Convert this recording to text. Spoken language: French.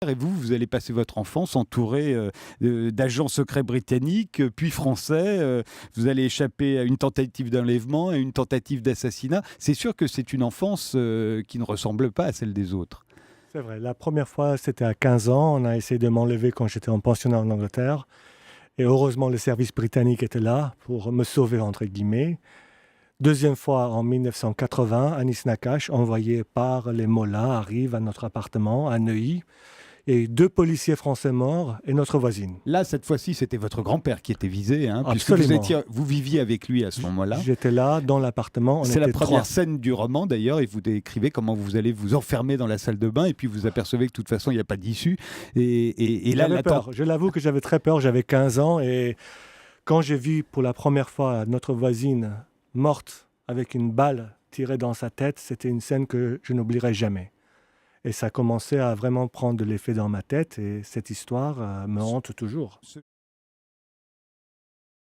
Et vous, vous allez passer votre enfance entouré d'agents secrets britanniques, puis français. Vous allez échapper à une tentative d'enlèvement, à une tentative d'assassinat. C'est sûr que c'est une enfance qui ne ressemble pas à celle des autres. C'est vrai, la première fois, c'était à 15 ans. On a essayé de m'enlever quand j'étais en pensionnat en Angleterre. Et heureusement, le service britannique était là pour me sauver, entre guillemets. Deuxième fois, en 1980, Anis Nakache, envoyé par les Mollahs, arrive à notre appartement à Neuilly. Et deux policiers français morts et notre voisine. Là, cette fois-ci, c'était votre grand-père qui était visé, hein, puisque Absolument. vous viviez avec lui à ce moment-là. J'étais là, dans l'appartement. On C'est la était première trois. scène du roman d'ailleurs, et vous décrivez comment vous allez vous enfermer dans la salle de bain, et puis vous apercevez que de toute façon, il n'y a pas d'issue. Et là, J'avais peur. Je l'avoue que j'avais très peur. J'avais 15 ans. Et quand j'ai vu pour la première fois notre voisine morte avec une balle tirée dans sa tête, c'était une scène que je n'oublierai jamais. Et ça commençait à vraiment prendre de l'effet dans ma tête. Et cette histoire me hante toujours.